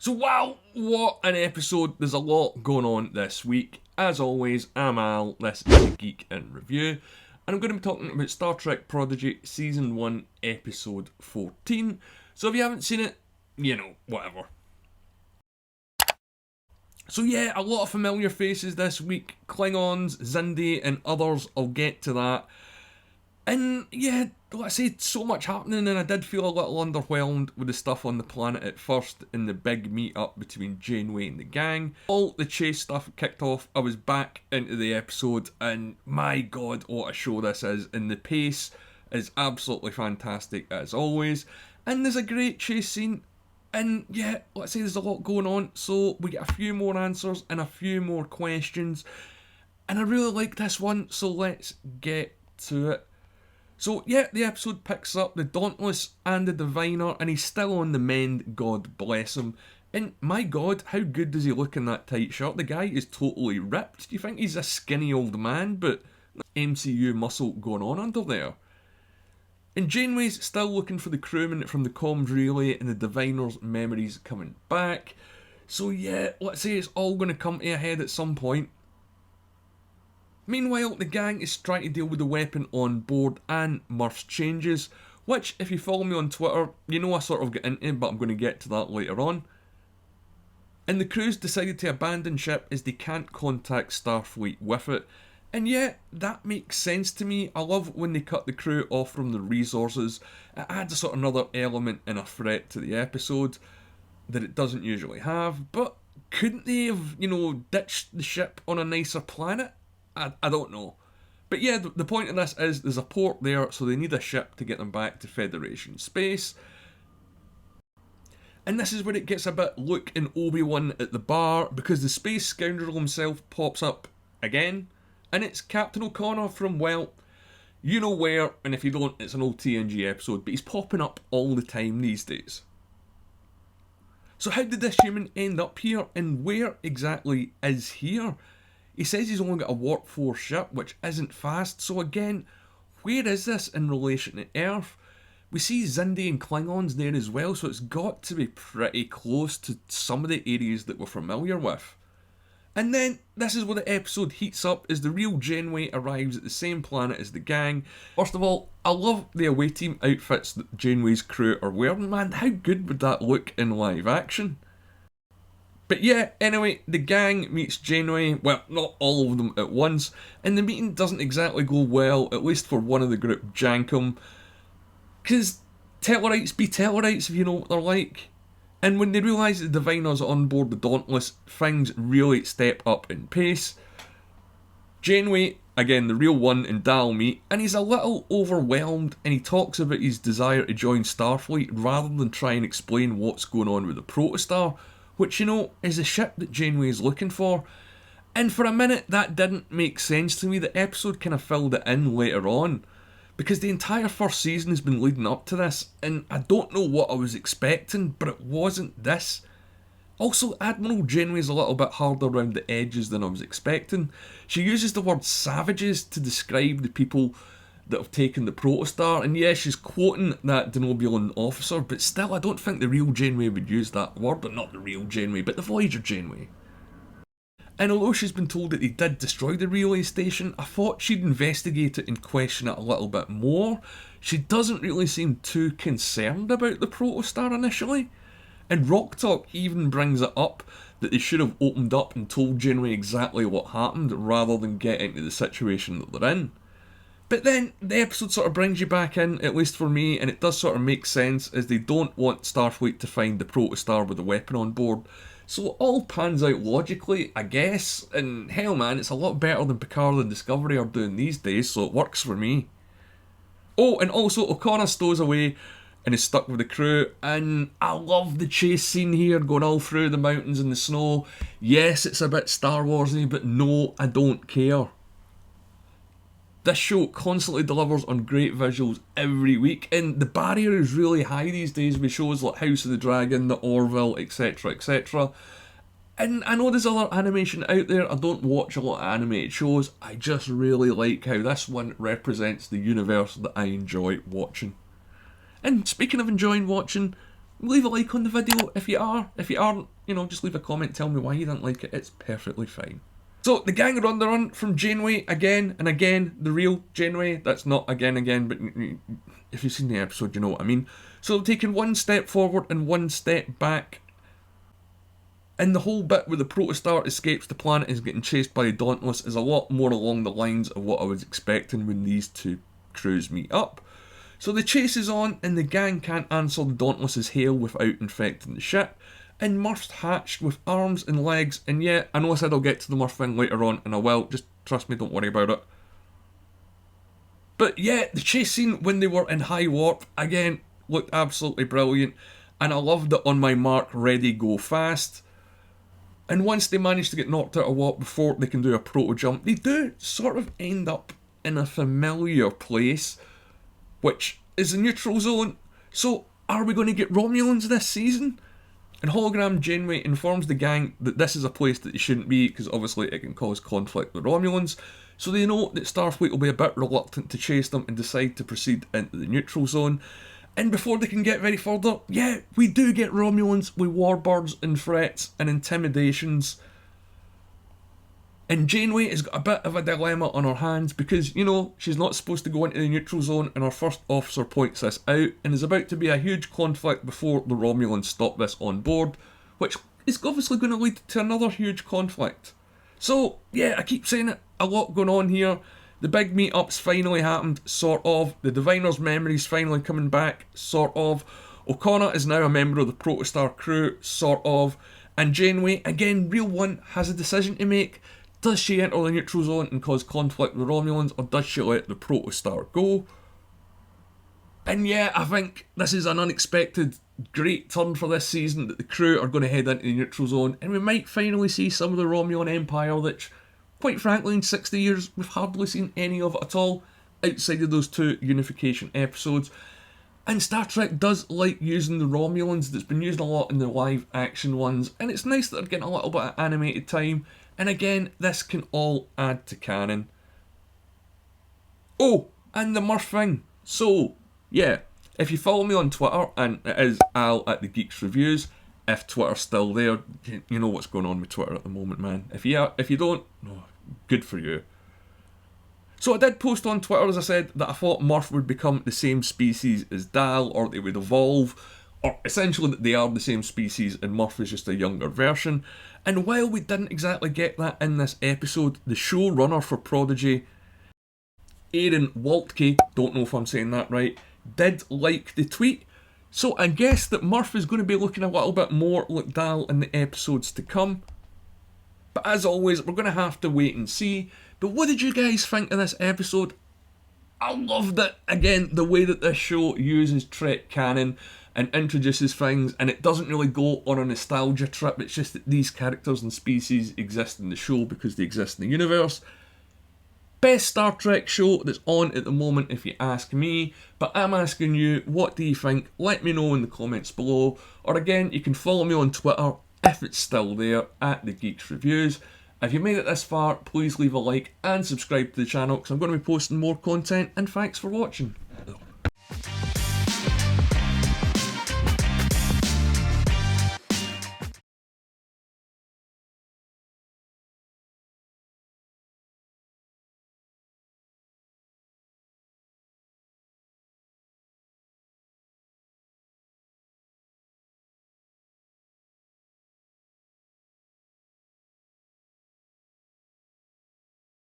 So wow, what an episode. There's a lot going on this week. As always, I'm Al, this is a Geek in Review, and I'm going to be talking about Star Trek Prodigy Season 1, Episode 14. So if you haven't seen it, whatever. So yeah, a lot of familiar faces this week. Klingons, Xindi, and others. I'll get to that. And yeah, like I said, so much happening, and I did feel a little underwhelmed with the stuff on the planet at first in the big meet-up between Janeway and the gang. All the chase stuff kicked off, I was back into the episode, and my god, what a show this is. And the pace is absolutely fantastic as always. And there's a great chase scene. And yeah, let's say there's a lot going on, so we get a few more answers and a few more questions. And I really like this one, so let's get to it. So yeah, the episode picks up the Dauntless and the Diviner, and he's still on the mend, God bless him. And my god, how good does he look in that tight shirt? The guy is totally ripped. Do you think he's a skinny old man, but MCU muscle going on under there? And Janeway's still looking for the crewman from the comms relay, and the Diviner's memories coming back. So yeah, let's say it's all going to come to a head at some point. Meanwhile, the gang is trying to deal with the weapon on board and Murph's changes, which, if you follow me on Twitter, you know I sort of get into, but I'm going to get to that later on. And the crew's decided to abandon ship as they can't contact Starfleet with it. And yeah, that makes sense to me. I love when they cut the crew off from the resources. It adds a sort of another element and a threat to the episode that it doesn't usually have. But couldn't they have, ditched the ship on a nicer planet? I don't know. But yeah, the point of this is there's a port there, so they need a ship to get them back to Federation space. And this is where it gets a bit Luke and Obi-Wan at the bar, because the space scoundrel himself pops up again. And it's Captain O'Connor from, well, you know where, and if you don't, it's an old TNG episode, but he's popping up all the time these days. So how did this human end up here, and where exactly is here? He says he's only got a Warp 4 ship, which isn't fast, so again, where is this in relation to Earth? We see Xindi and Klingons there as well, so it's got to be pretty close to some of the areas that we're familiar with. And then, this is where the episode heats up as the real Janeway arrives at the same planet as the gang. First of all, I love the away team outfits that Janeway's crew are wearing. Man, how good would that look in live action? But yeah, anyway, the gang meets Janeway, well, not all of them at once, and the meeting doesn't exactly go well, at least for one of the group, Jankum, because Tellarites be Tellarites, if you know what they're like. And when they realise the Diviner's on board the Dauntless, things really step up in pace. Janeway, again the real one, and Dal meet, and he's a little overwhelmed, and he talks about his desire to join Starfleet rather than try and explain what's going on with the Protostar, which, is the ship that Janeway is looking for. And for a minute, that didn't make sense to me. The episode kind of filled it in later on, because the entire first season has been leading up to this, and I don't know what I was expecting, but it wasn't this. Also, Admiral Janeway's a little bit harder around the edges than I was expecting. She uses the word savages to describe the people that have taken the Protostar, and yeah, she's quoting that Denobulan officer, but still, I don't think the real Janeway would use that word, or not the real Janeway, but the Voyager Janeway. And although she's been told that they did destroy the relay station, I thought she'd investigate it and question it a little bit more. She doesn't really seem too concerned about the Protostar initially, and Rock Talk even brings it up that they should have opened up and told Janeway exactly what happened rather than get into the situation that they're in. But then the episode sort of brings you back in, at least for me, and it does sort of make sense as they don't want Starfleet to find the Protostar with a weapon on board. So it all pans out logically, I guess, and hell man, it's a lot better than Picard and Discovery are doing these days, so it works for me. Oh, and also O'Connor stows away and is stuck with the crew, and I love the chase scene here, going all through the mountains and the snow. Yes, it's a bit Star Wars-y, but no, I don't care. This show constantly delivers on great visuals every week, and the barrier is really high these days with shows like House of the Dragon, The Orville, etc, etc. And I know there's other animation out there, I don't watch a lot of animated shows, I just really like how this one represents the universe that I enjoy watching. And speaking of enjoying watching, leave a like on the video if you are. If you aren't, you know, just leave a comment, tell me why you didn't like it. It's perfectly fine. So the gang are on the run from Janeway again and again. The real Janeway. That's not again, but if you've seen the episode, you know what I mean. So they're taking one step forward and one step back. And the whole bit where the Protostar escapes the planet is getting chased by the Dauntless is a lot more along the lines of what I was expecting when these two crews meet up. So the chase is on and the gang can't answer the Dauntless's hail without infecting the ship. And Murph's hatched with arms and legs, and yeah, I know I said I'll get to the Murph thing later on, and I will, just trust me, don't worry about it. But yeah, the chase scene when they were in high warp, again, looked absolutely brilliant, and I loved it on my mark, ready, go fast. And once they manage to get knocked out of warp before they can do a proto jump, they do sort of end up in a familiar place, which is the neutral zone. So, are we going to get Romulans this season? And hologram Janeway informs the gang that this is a place that they shouldn't be because obviously it can cause conflict with Romulans. So they know that Starfleet will be a bit reluctant to chase them and decide to proceed into the neutral zone. And before they can get very further, yeah, we do get Romulans with warbirds and threats and intimidations. And Janeway has got a bit of a dilemma on her hands because, you know, she's not supposed to go into the neutral zone and her first officer points this out and there's about to be a huge conflict before the Romulans stop this on board, which is obviously going to lead to another huge conflict. So, yeah, I keep saying it, a lot going on here. The big meet-ups finally happened, sort of. The Diviner's memories finally coming back, sort of. O'Connor is now a member of the Protostar crew, sort of. And Janeway, again, real one, has a decision to make. Does she enter the neutral zone and cause conflict with Romulans, or does she let the Protostar go? And yeah, I think this is an unexpected great turn for this season, that the crew are going to head into the neutral zone, and we might finally see some of the Romulan Empire, which, quite frankly, in 60 years, we've hardly seen any of it at all, outside of those two unification episodes. And Star Trek does like using the Romulans, that's been used a lot in the live action ones, and it's nice that they're getting a little bit of animated time. And again, this can all add to canon. Oh, and the Murph thing. So, yeah, if you follow me on Twitter, and it is Al at the Geeks Reviews, if Twitter's still there, you know what's going on with Twitter at the moment, man. If you don't, oh, good for you. So I did post on Twitter, as I said, that I thought Murph would become the same species as Dal, or they would evolve, or essentially that they are the same species and Murph is just a younger version. And while we didn't exactly get that in this episode, the showrunner for Prodigy, Aaron Waltke, don't know if I'm saying that right, did like the tweet. So I guess that Murph is going to be looking a little bit more like Dal in the episodes to come. But as always, we're going to have to wait and see. But what did you guys think of this episode? I loved it. Again, the way that this show uses Trek canon and introduces things, and it doesn't really go on a nostalgia trip. It's just that these characters and species exist in the show because they exist in the universe. Best Star Trek show that's on at the moment, if you ask me. But I'm asking you, what do you think? Let me know in the comments below. Or again, you can follow me on Twitter, if it's still there, at the Geeks Reviews. If you made it this far, please leave a like and subscribe to the channel because I'm going to be posting more content, and thanks for watching.